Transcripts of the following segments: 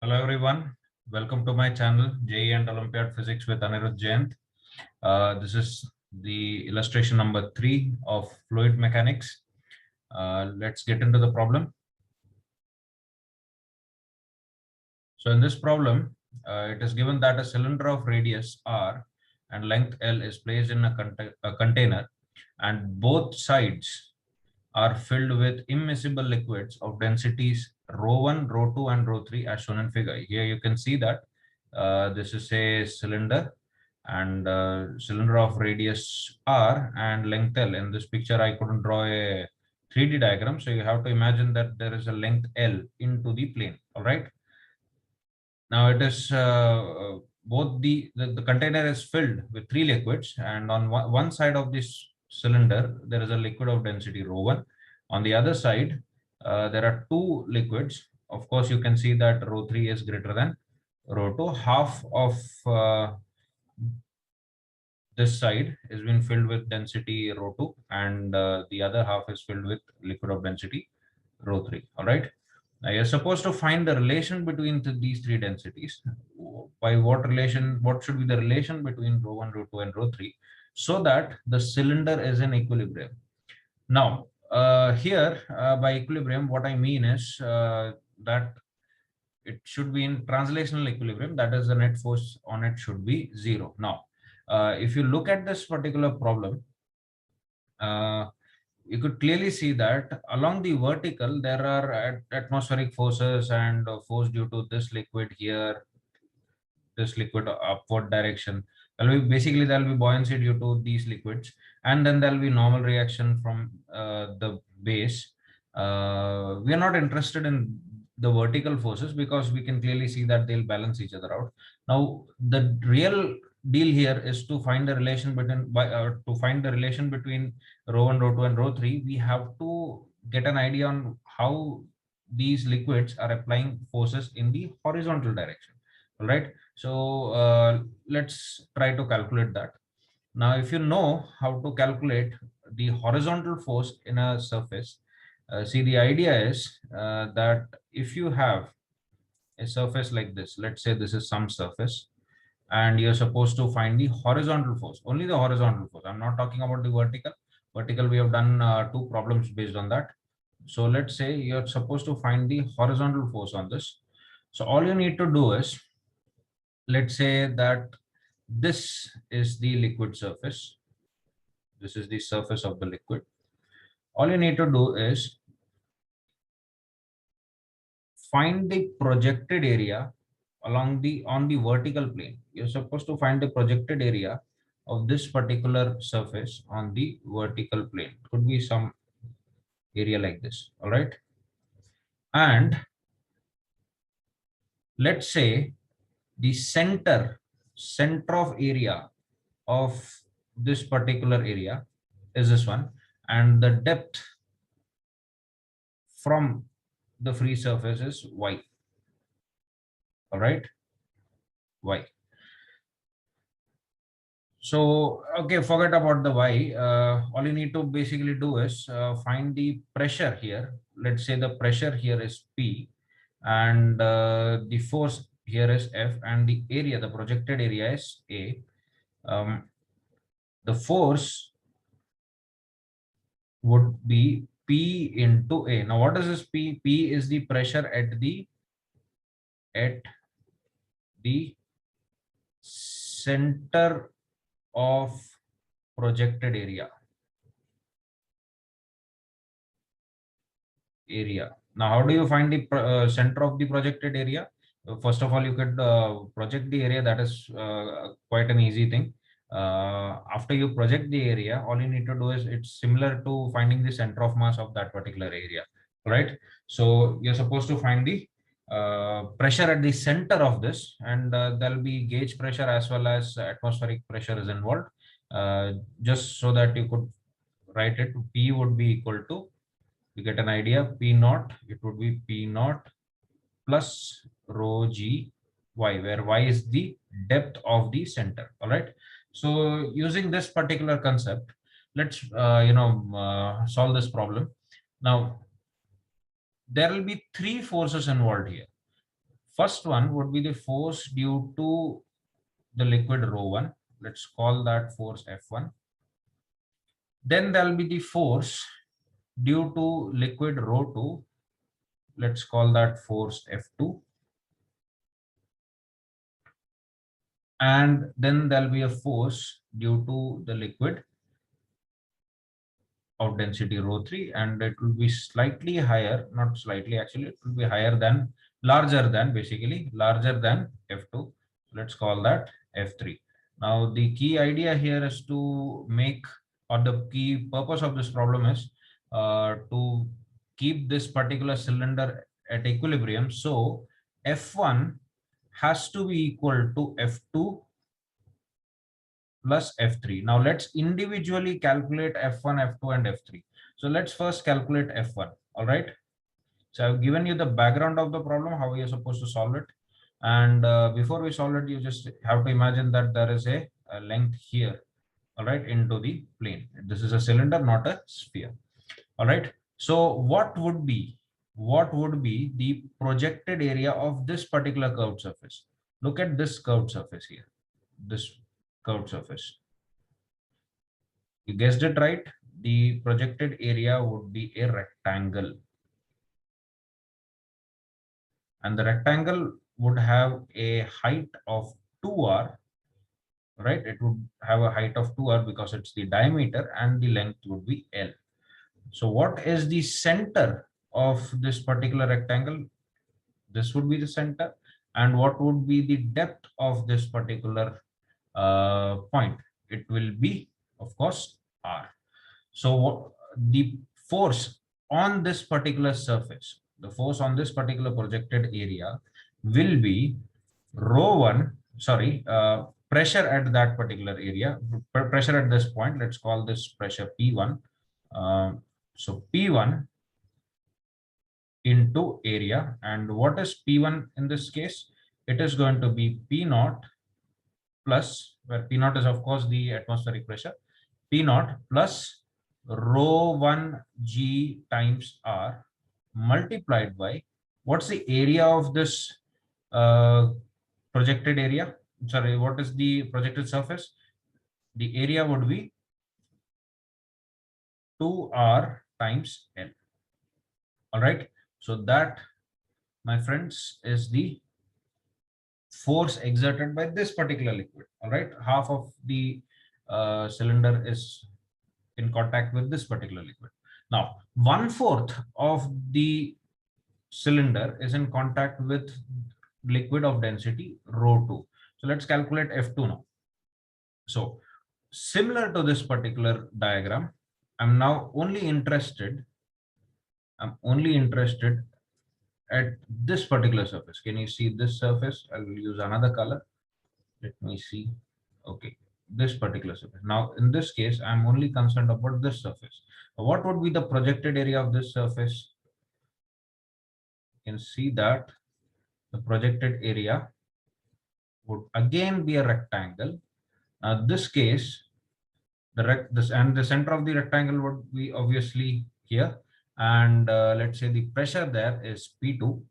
Hello everyone, welcome to my channel JEE and Olympiad Physics with Anirudh Jain. This is the illustration number 3 of fluid mechanics. Let's get into the problem. So in this problem, it is given that a cylinder of radius r and length L is placed in a container and both sides are filled with immiscible liquids of densities rho1, rho2 and rho3 as shown in figure. Here you can see that this is a cylinder and cylinder of radius r and length L. In this picture I couldn't draw a 3D diagram, so you have to imagine that there is a length L into the plane. All right, now it is both the container is filled with three liquids, and on one side of this cylinder there is a liquid of density rho1. On the other side there are two liquids. Of course you can see that rho3 is greater than rho2. Half of this side is being filled with density rho2 and the other half is filled with liquid of density rho3. All right, now you're supposed to find the relation between these three densities. By what relation? What should be the relation between rho1, rho2 and rho3 so that the cylinder is in equilibrium? Now here by equilibrium what I mean is that it should be in translational equilibrium, that is the net force on it should be zero. Now if you look at this particular problem, you could clearly see that along the vertical there are atmospheric forces and force due to this liquid here, this liquid upward direction. Basically there will be buoyancy due to these liquids, and then there will be normal reaction from the base. We are not interested in the vertical forces because we can clearly see that they'll balance each other out. Now the real deal here is to find the relation between rho1, rho2 and rho3. We have to get an idea on how these liquids are applying forces in the horizontal direction. All right, so let's try to calculate that. Now if you know how to calculate the horizontal force in a surface, see, the idea is that if you have a surface like this, let's say this is some surface, and you're supposed to find the horizontal force, only the horizontal force. I'm not talking about the vertical. Vertical, we have done two problems based on that. So let's say you're supposed to find the horizontal force on this. So all you need to do is, let's say that this is the liquid surface. This is the surface of the liquid. All you need to do is find the projected area on the vertical plane. You're supposed to find the projected area of this particular surface on the vertical plane. It could be some area like this. All right, and let's say the center of area of this particular area is this one, and the depth from the free surface is y. All right, y. So okay, forget about the y. All you need to basically do is find the pressure here. Let's say the pressure here is P, and the force here is F, and the area, the projected area is A. The force would be P into A. Now what is this P? P is the pressure at the center of projected area. Now how do you find the center of the projected area? First of all, you could project the area. That is quite an easy thing. After you project the area, all you need to do is, it's similar to finding the center of mass of that particular area, right? So you're supposed to find the pressure at the center of this, and there'll be gauge pressure as well as atmospheric pressure is involved. Just so that you could write it, P would be equal to, you get an idea, P naught, it would be P naught plus rho g y, where y is the depth of the center. All right, so using this particular concept, let's solve this problem. Now there will be three forces involved here. First one would be the force due to the liquid rho1. Let's call that force F1. Then there will be the force due to liquid rho2. Let's call that force F2. And then there'll be a force due to the liquid of density rho3, and it will be slightly higher, not slightly, actually it will be higher than, larger than, basically larger than F2. Let's call that F3. Now the key idea here is to make, or the key purpose of this problem is to keep this particular cylinder at equilibrium. So F1 has to be equal to F2 plus F3. Now let's individually calculate F1, F2, and F3. So let's first calculate F1. All right. So I've given you the background of the problem, how you're supposed to solve it. And before we solve it, you just have to imagine that there is a length here, all right, into the plane. This is a cylinder, not a sphere. All right. So what would be the projected area of this particular curved surface? Look at this curved surface here. This curved surface. You guessed it right. The projected area would be a rectangle. And the rectangle would have a height of 2r, right? It would have a height of 2r because it's the diameter, and the length would be L. So what is the center of this particular rectangle? This would be the center. And what would be the depth of this particular point? It will be, of course, r. So what the force on this particular surface, the force on this particular projected area will be rho1, sorry, pressure at that particular area, pressure at this point, let's call this pressure P1. So P1 into area. And what is P1 in this case? It is going to be P0 plus, where P0 is of course the atmospheric pressure, P0 plus rho1 g times r multiplied by, what's the area of this projected area? Sorry, what is the projected surface? The area would be 2r times L. All right. So that, my friends, is the force exerted by this particular liquid. All right. Half of the cylinder is in contact with this particular liquid. Now, 1/4 of the cylinder is in contact with liquid of density rho2. So let's calculate F2 now. So similar to this particular diagram, I'm only interested at this particular surface. Can you see this surface? I will use another color. Let me see. Okay, this particular surface. Now, in this case, I'm only concerned about this surface. What would be the projected area of this surface? You can see that the projected area would again be a rectangle. Now, this case, the center of the rectangle would be obviously here, and let's say the pressure there is P2.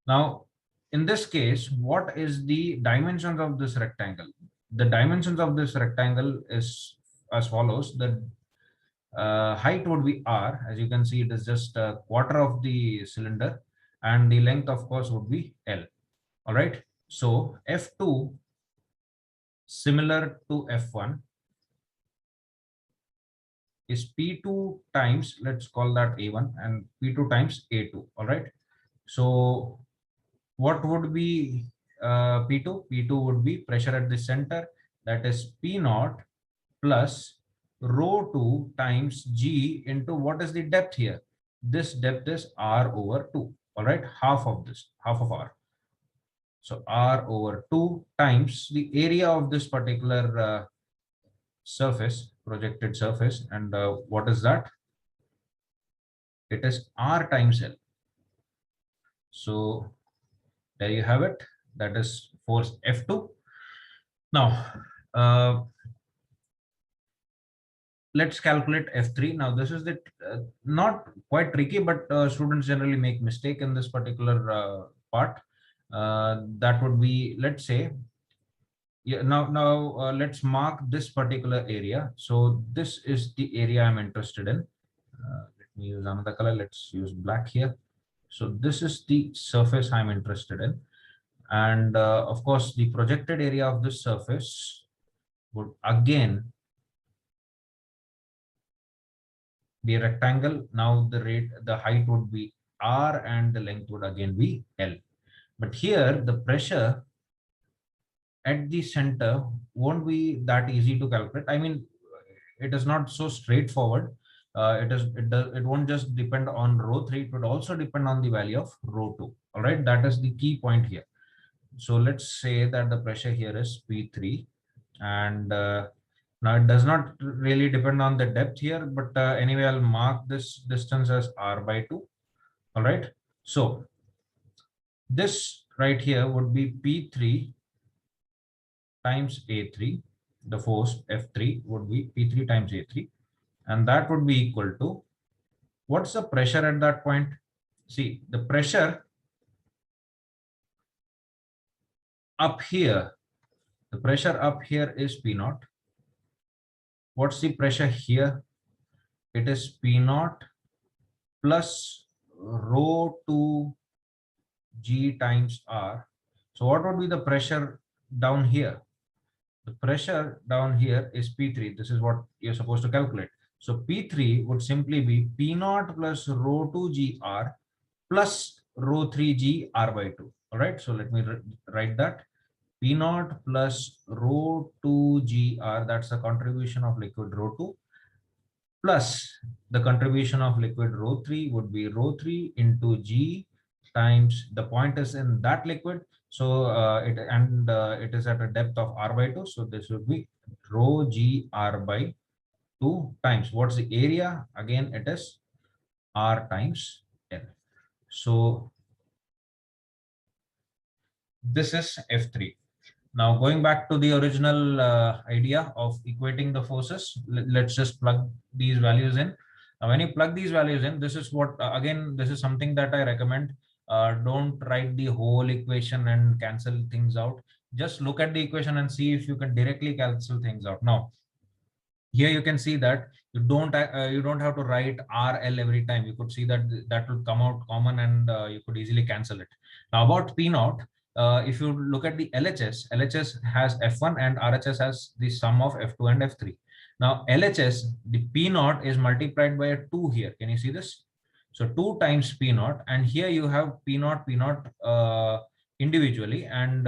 Now, in this case, what is the dimensions of this rectangle? The dimensions of this rectangle is as follows. The height would be r. As you can see, it is just a quarter of the cylinder, and the length, of course, would be L. All right. So F2, similar to F1, is P2 times, let's call that A1, and P2 times A2. All right. So what would be P2? P2 would be pressure at the center, that is P0 plus rho2 times G into, what is the depth here? This depth is R over 2. All right, half of this, half of R. So R over 2 times the area of this particular surface, projected surface. And what is that? It is R times L. So there you have it. That is force F2. Now, let's calculate F3. Now this is the not quite tricky, but students generally make mistake in this particular part. That would be, let's say, yeah, now let's mark this particular area. So this is the area I'm interested in. Let me use another color. Let's use black here. So this is the surface I'm interested in. And of course, the projected area of this surface would again be a rectangle. Now the height would be R and the length would again be L. But here the pressure at the center won't be that easy to calculate. I mean, it is not so straightforward. It won't just depend on rho3, it would also depend on the value of rho2. All right, that is the key point here. So let's say that the pressure here is P3, and now it does not really depend on the depth here, but anyway, I'll mark this distance as R/2. All right, so this right here would be P3 times A3. The force F3 would be P3 times A3, and that would be equal to, what's the pressure at that point? See, the pressure up here, the pressure up here is P0. What's the pressure here? It is P0 plus rho2 G times R. So what would be the pressure down here? The pressure down here is P3. This is what you're supposed to calculate. So P3 would simply be P0 plus rho2gr plus rho3g R/2. All right, so let me write that. P0 plus rho2gr, that's the contribution of liquid rho2, plus the contribution of liquid rho3 would be rho3 into g times the point is in that liquid. So it is at a depth of R/2. So this would be rho g R/2 times, what's the area? Again, it is R times L. So this is F3. Now going back to the original idea of equating the forces, let's just plug these values in. Now when you plug these values in, this is what, again, this is something that I recommend. Don't write the whole equation and cancel things out. Just look at the equation and see if you can directly cancel things out. Now here you can see that you don't have to write RL every time. You could see that that would come out common, and you could easily cancel it. Now about P0, if you look at the LHS has F1 and RHS has the sum of F2 and F3. Now LHS, the P0 is multiplied by a 2 here. Can you see this? So 2 times P0, and here you have P0 individually, and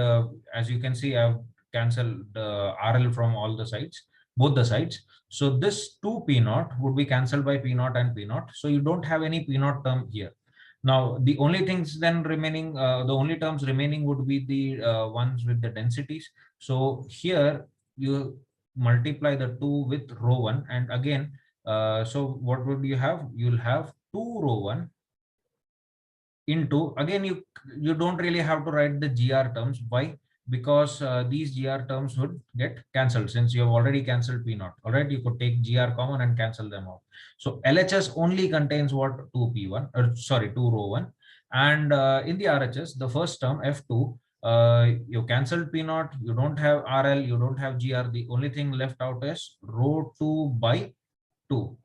as you can see, I've cancelled RL from all the sides, both the sides. So this 2 P0 would be cancelled by P0 and P0. So you don't have any P0 term here. Now the only things then remaining, the only terms remaining would be the ones with the densities. So here you multiply the 2 with rho1, and again, so what would you have? You'll have 2 rho1 into, again, you don't really have to write the GR terms. Why? Because these GR terms would get cancelled since you have already cancelled P0. All right, you could take GR common and cancel them out. So LHS only contains what? 2 P1, or sorry, 2 rho1. And in the RHS, the first term F2, you cancelled P0, you don't have RL, you don't have GR. The only thing left out is rho2 by 2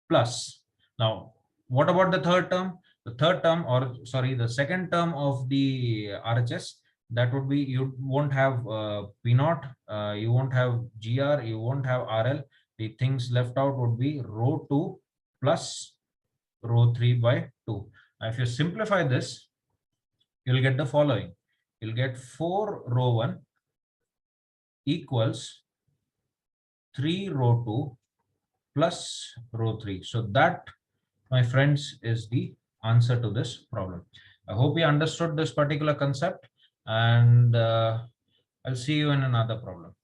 plus. Now, what about the third term? The third term, or sorry, the second term of the RHS, that would be, you won't have P0, you won't have GR, you won't have RL. The things left out would be rho2 plus rho3 by 2. Now, if you simplify this, you'll get the following. You'll get 4 rho1 equals 3 rho2 plus rho3. So that, my friends, is the answer to this problem. I hope you understood this particular concept, and I'll see you in another problem.